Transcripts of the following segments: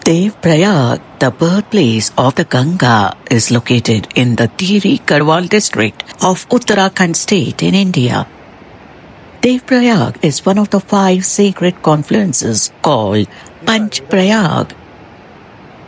Devprayag, the birthplace of the Ganga, is located in the Diri Garhwal district of Uttarakhand state in India. Devprayag is one of the 5 sacred confluences called Panch Prayag.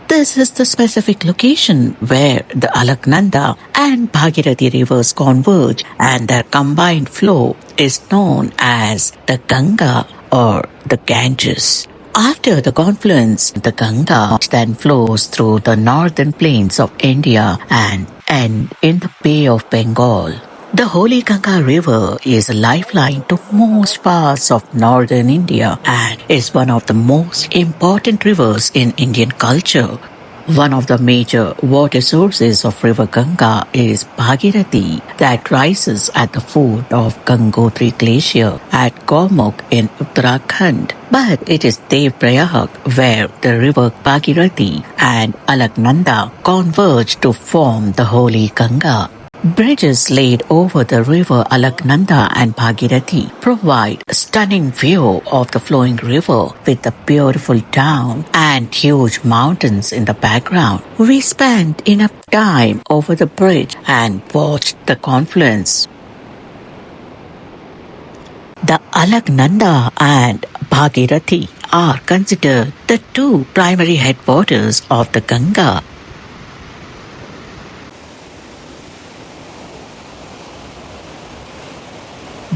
This is the specific location where the Alaknanda and Bhagirathi rivers converge, and their combined flow is known as the Ganga or the Ganges. After the confluence, the Ganga then flows through the northern plains of India and end in the Bay of Bengal. The Holy Ganga River is a lifeline to most parts of northern India and is one of the most important rivers in Indian culture. One of the major water sources of River Ganga is Bhagirathi that rises at the foot of Gangotri Glacier at Gaumukh in Uttarakhand. But it is Devprayag where the river Bhagirathi and Alaknanda converge to form the Holy Ganga. Bridges laid over the river Alaknanda and Bhagirathi provide a stunning view of the flowing river with a beautiful town and huge mountains in the background. We spent enough time over the bridge and watched the confluence. The Alaknanda and Bhagirathi are considered the 2 primary headwaters of the Ganga.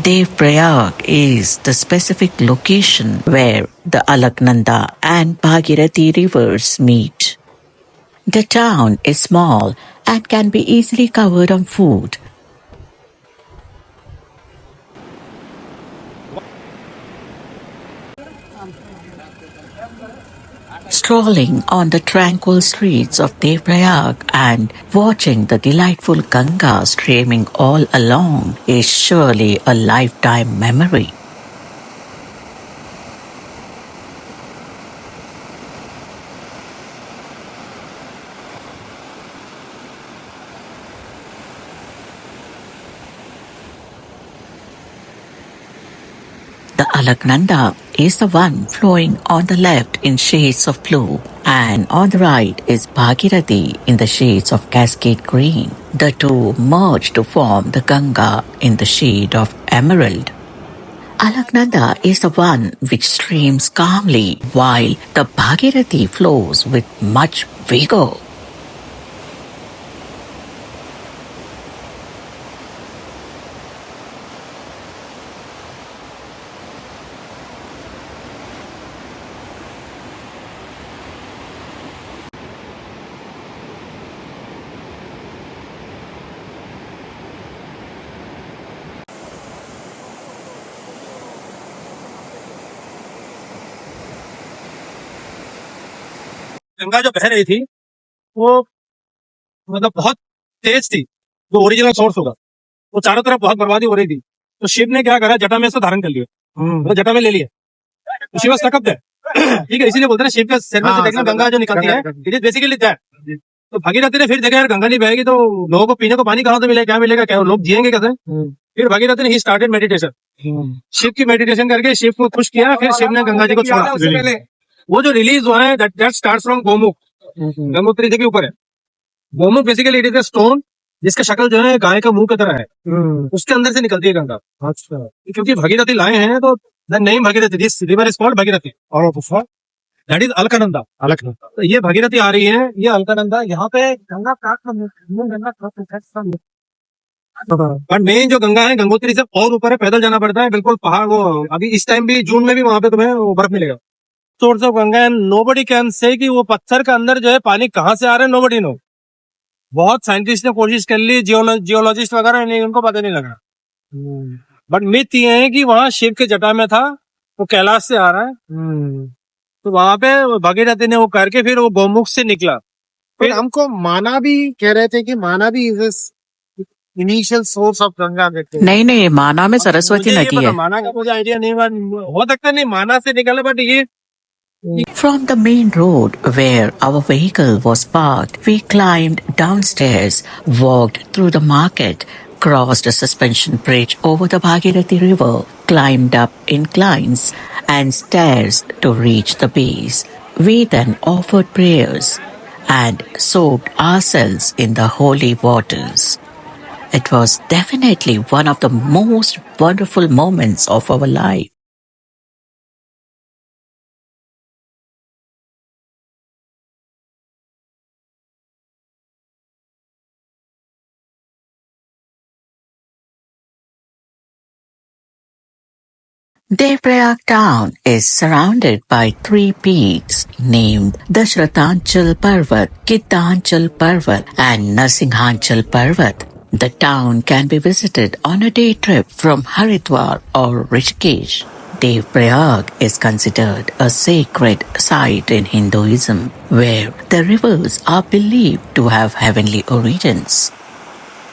Devprayag is the specific location where the Alaknanda and Bhagirathi rivers meet. The town is small and can be easily covered on foot. Strolling on the tranquil streets of Devprayag and watching the delightful Ganga streaming all along is surely a lifetime memory. The Alaknanda is the one flowing on the left in shades of blue, and on the right is Bhagirathi in the shades of cascade green. The 2 merge to form the Ganga in the shade of emerald. Alaknanda is the one which streams calmly, while the Bhagirathi flows with much vigor. Ganga जो बह रही थी वो मतलब बहुत तेज थी, जो original source होगा वो चारों तरफ बहुत बर्बादी हो रही थी। तो शिव ने क्या करा, जटा में इसको धारण कर लिया, मतलब जटा में ले लिया। तो शिव वाज देयर, ठीक है, इसीलिए बोलते हैं शिव के सिर में से देखना गंगा जो निकलती है, इट इज बेसिकली दैट। तो भागीरथी ने फिर देखा यार गंगा नहीं बहेगी तो लोगों को पीने को पानी कहाँ से मिलेगा, क्या मिलेगा, क्या लोग जिएंगे कैसे। फिर भागीरथी ने ही स्टार्टेड मेडिटेशन, शिव की मेडिटेशन करके शिव को खुश किया। फिर शिव ने गंगा जी को छोड़ा। वो जो रिलीज हुआ है that starts from Gomukh, Gangotri ji के ऊपर है। Gomukh basically it is a stone जिसका शक्ल जो है गाय का मुंह की तरह है, उसके अंदर से निकलती है गंगा। अच्छा, क्योंकि भागीरथी लाए हैं तो the name Bhagirathi, this river is called Bhagirathi और दैट इज अलकनंदा। अलकनंदा तो ये भागीरथी आ रही है, ये अलकनंदा। यहाँ पे गंगा बट मेन जो गंगा है गंगोत्री से और ऊपर है, पैदल जाना पड़ता है बिल्कुल पहाड़। वो अभी इस टाइम भी जून में भी वहां पे तुम्हें बर्फ मिलेगा। Source of Ganga and nobody can say कि वो पत्थर के अंदर जो है पानी कहाँ से आ रहा है, नोबडी नो। बहुत साइंटिस्ट ने कोशिश कर ली, जियोलॉजिस्ट वगैरह नहीं, उनको पता नहीं लगा। बट मिथ ये है कि वहां शिव के जटा में था, वो कैलाश से आ रहा है। तो वहां पे भागीरथी ने वो करके फिर वो गौमुख से निकला। फिर हमको माना भी कह रहे थे कि माना भी इनिशियल सोर्स ऑफ गंगा। नहीं, माना में सरस्वती नदी है। माना का मुझे आइडिया नहीं, हो सकता नहीं माना से निकला, बट ये From the main road where our vehicle was parked, we climbed downstairs, walked through the market, crossed a suspension bridge over the Bhagirathi River, climbed up inclines and stairs to reach the base. We then offered prayers and soaked ourselves in the holy waters. It was definitely one of the most wonderful moments of our life. Devrayag town is surrounded by three peaks named Dashratanchal Parvat, Gitanchal Parvat, and Narsinghanchal Parvat. The town can be visited on a day trip from Haridwar or Rishikesh. Devrayag is considered a sacred site in Hinduism, where the rivers are believed to have heavenly origins.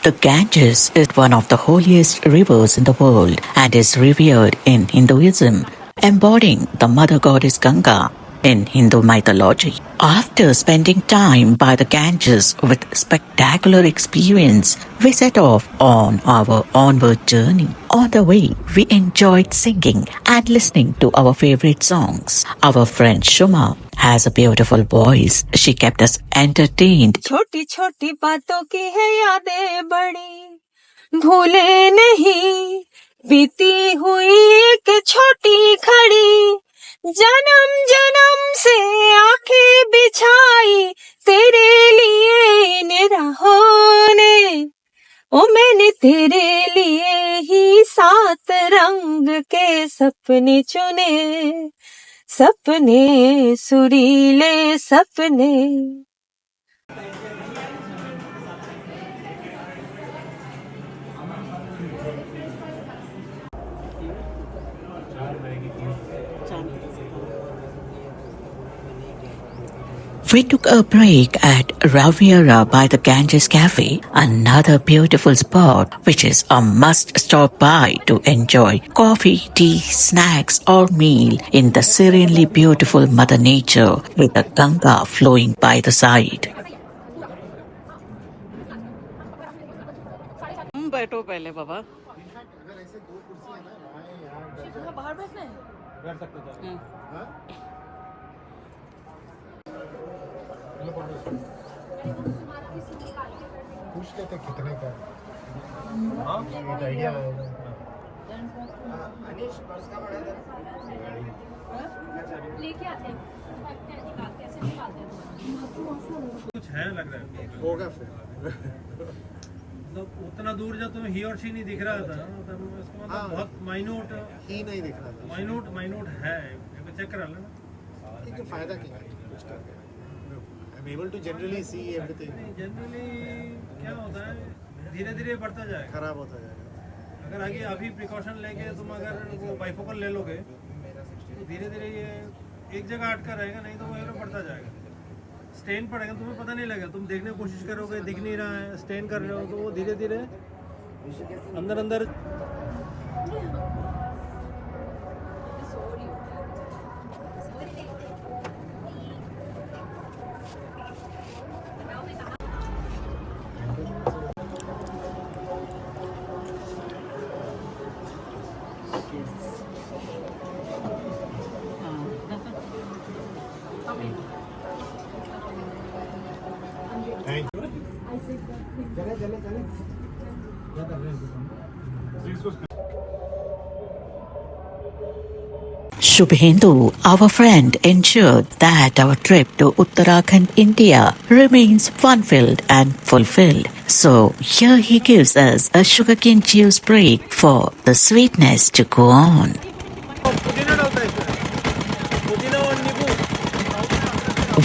The Ganges is one of the holiest rivers in the world and is revered in Hinduism, embodying the mother goddess Ganga in Hindu mythology. After spending time by the Ganges with spectacular experience, we set off on our onward journey. On the way, we enjoyed singing and listening to our favorite songs. Our friend Shuma has a beautiful voice. She kept us entertained. छोटी छोटी बातों की है यादें बड़ी भूले नहीं बीती हुई एक छोटी खड़ी जन्म जन्म से आंखें बिछाई तेरे लिए इन राहों ने ओ मैंने तेरे लिए ही 7 रंग के सपने चुने सपने सुरीले सपने We took a break at Raviera by the Ganges Cafe, another beautiful spot which is a must stop by to enjoy coffee, tea, snacks or meal in the serenely beautiful Mother Nature with the Ganga flowing by the side. बैठो पहले बाबा बाहर बैठना है बैठ सकते हैं पूछ लेते कितने का एक आइडिया लेके आते हैं कैसे निकालते हैं कुछ है लग रहा है होगा फिर मतलब उतना दूर जब तुम्हें ही और शी नहीं दिख रहा था तब इसका मतलब बहुत माइन्यूट ही नहीं दिख रहा था माइन्यूट है चेक करा लेना लेकिन फायदा क्या है कुछ करके I am able to generally see everything generally क्या होता है धीरे धीरे बढ़ता जाएगा खराब होता जाएगा अगर आगे अभी प्रिकॉशन लेके तुम अगर वो बाइफोकल ले लोगे तो धीरे धीरे ये एक जगह अटका रहेगा नहीं तो वो ये बढ़ता जाएगा स्टेन पड़ेगा तुम्हें पता नहीं लगेगा तुम देखने की कोशिश करोगे दिख नहीं रहा है स्टेन कर रहे हो तो वो धीरे धीरे अंदर अंदर थैंक यू चले चले चले क्या कर रहे हैं Shubhendu, our friend, ensured that our trip to Uttarakhand, India remains fun-filled and fulfilled. So here he gives us a sugarcane juice break for the sweetness to go on.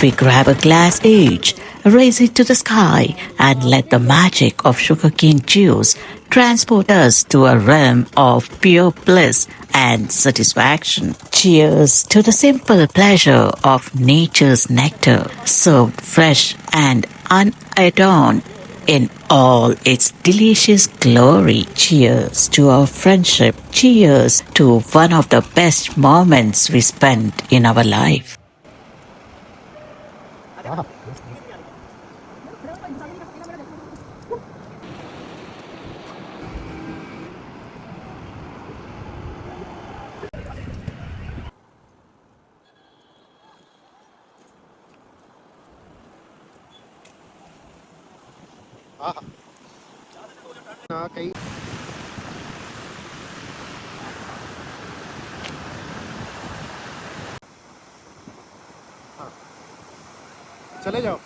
We grab a glass each, raise it to the sky, and let the magic of sugarcane juice transport us to a realm of pure bliss and satisfaction. Cheers to the simple pleasure of nature's nectar, served fresh and unadorned in all its delicious glory. Cheers to our friendship. Cheers to one of the best moments we spent in our life. हाँ हाँ कई हाँ चले जाओ